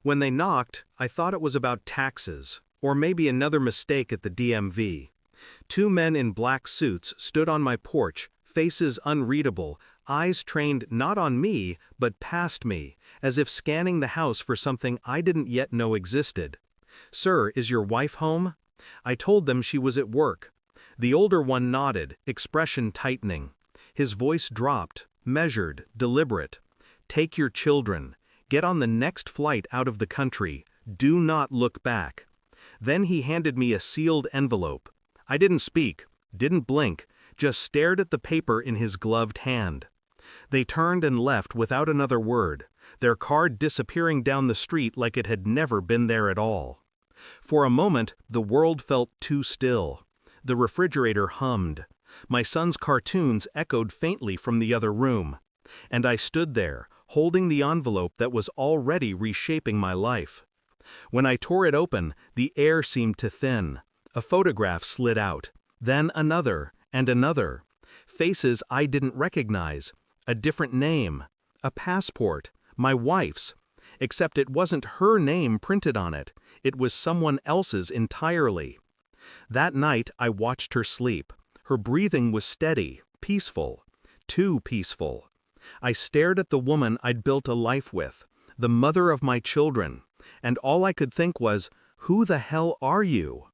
When they knocked, I thought it was about taxes, or maybe another mistake at the DMV. Two men in black suits stood on my porch, faces unreadable, eyes trained not on me, but past me, as if scanning the house for something I didn't yet know existed. "Sir, is your wife home?" I told them she was at work. The older one nodded, expression tightening. His voice dropped, measured, deliberate. "Take your children. Get on the next flight out of the country. Do not look back." Then he handed me a sealed envelope. I didn't speak, didn't blink, just stared at the paper in his gloved hand. They turned and left without another word, their car disappearing down the street like it had never been there at all. For a moment, the world felt too still. The refrigerator hummed. My son's cartoons echoed faintly from the other room. And I stood there, holding the envelope that was already reshaping my life. When I tore it open, the air seemed to thin. A photograph slid out, then another, and another. Faces I didn't recognize, a different name, a passport, my wife's. Except it wasn't her name printed on it, it was someone else's entirely. That night I watched her sleep. Her breathing was steady, peaceful, too peaceful. I stared at the woman I'd built a life with, the mother of my children, and all I could think was, who the hell are you?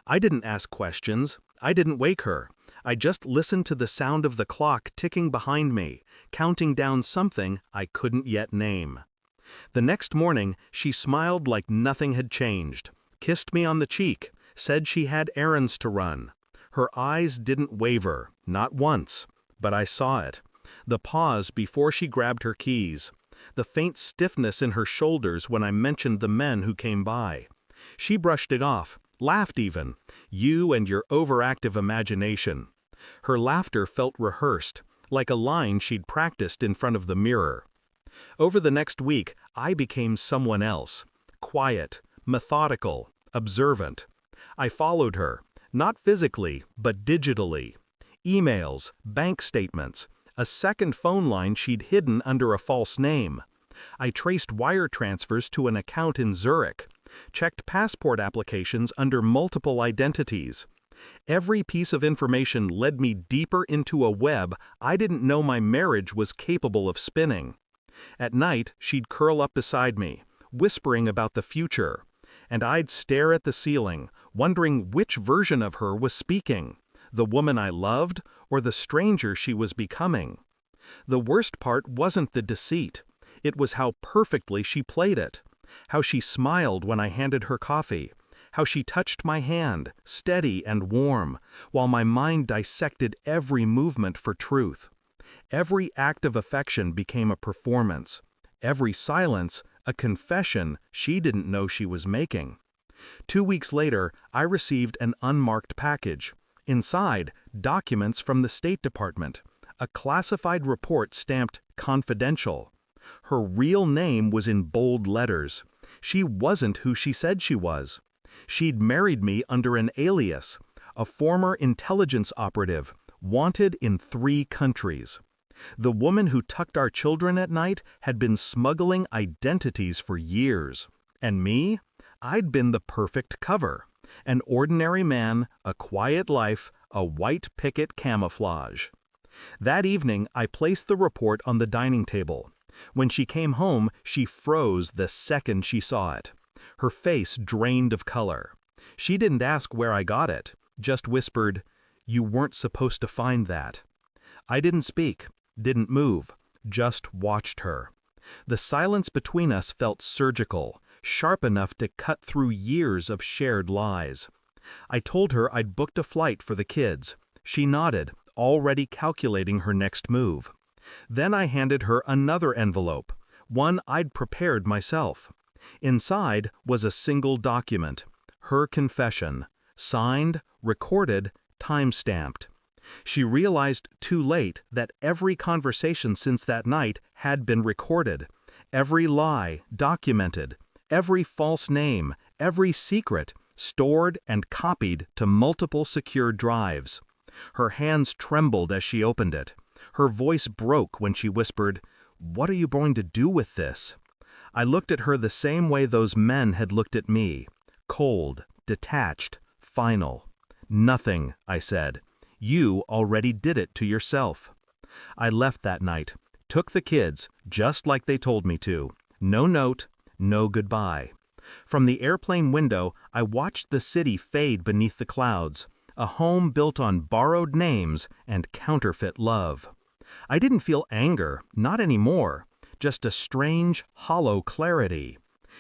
I didn't ask questions, I didn't wake her. I just listened to the sound of the clock ticking behind me, counting down something I couldn't yet name. The next morning, she smiled like nothing had changed, kissed me on the cheek, said she had errands to run. Her eyes didn't waver, not once, but I saw it. The pause before she grabbed her keys. The faint stiffness in her shoulders when I mentioned the men who came by. She brushed it off, laughed even. You and your overactive imagination. Her laughter felt rehearsed, like a line she'd practiced in front of the mirror. Over the next week, I became someone else. Quiet, methodical, observant. I followed her, not physically, but digitally. Emails, bank statements, a second phone line she'd hidden under a false name. I traced wire transfers to an account in Zurich, checked passport applications under multiple identities. Every piece of information led me deeper into a web I didn't know my marriage was capable of spinning. At night, she'd curl up beside me, whispering about the future, and I'd stare at the ceiling, wondering which version of her was speaking, the woman I loved or the stranger she was becoming. The worst part wasn't the deceit. It was how perfectly she played it, how she smiled when I handed her coffee, how she touched my hand, steady and warm, while my mind dissected every movement for truth. Every act of affection became a performance. Every silence, a confession she didn't know she was making. 2 weeks later, I received an unmarked package. Inside, documents from the State Department. A classified report stamped confidential. Her real name was in bold letters. She wasn't who she said she was. She'd married me under an alias, a former intelligence operative, wanted in 3 countries. The woman who tucked our children at night had been smuggling identities for years. And me? I'd been the perfect cover. An ordinary man, a quiet life, a white picket camouflage. That evening, I placed the report on the dining table. When she came home, she froze the second she saw it. Her face drained of color. She didn't ask where I got it, just whispered, "You weren't supposed to find that." I didn't speak, didn't move, just watched her. The silence between us felt surgical, sharp enough to cut through years of shared lies. I told her I'd booked a flight for the kids. She nodded, already calculating her next move. Then I handed her another envelope, one I'd prepared myself. Inside was a single document, her confession, signed, recorded, time-stamped. She realized too late that every conversation since that night had been recorded, every lie documented, every false name, every secret, stored and copied to multiple secure drives. Her hands trembled as she opened it. Her voice broke when she whispered, "What are you going to do with this?" I looked at her the same way those men had looked at me. Cold, detached, final. "Nothing," I said. "You already did it to yourself." I left that night, took the kids, just like they told me to. No note, no goodbye. From the airplane window, I watched the city fade beneath the clouds, a home built on borrowed names and counterfeit love. I didn't feel anger, not anymore, just a strange, hollow clarity.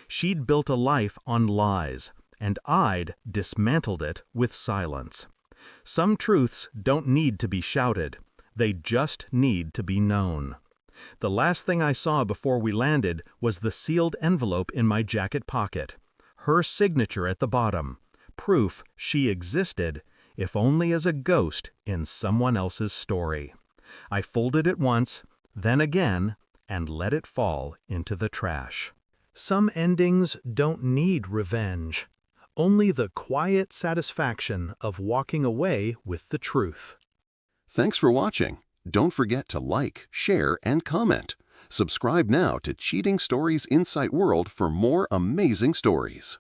She'd built a life on lies, and I'd dismantled it with silence. Some truths don't need to be shouted. They just need to be known. The last thing I saw before we landed was the sealed envelope in my jacket pocket. Her signature at the bottom. Proof she existed, if only as a ghost in someone else's story. I folded it once, then again, and let it fall into the trash. Some endings don't need revenge. Only the quiet satisfaction of walking away with the truth. Thanks for watching. Don't forget to like, share, and comment. Subscribe now to Cheating Stories Insight World for more amazing stories.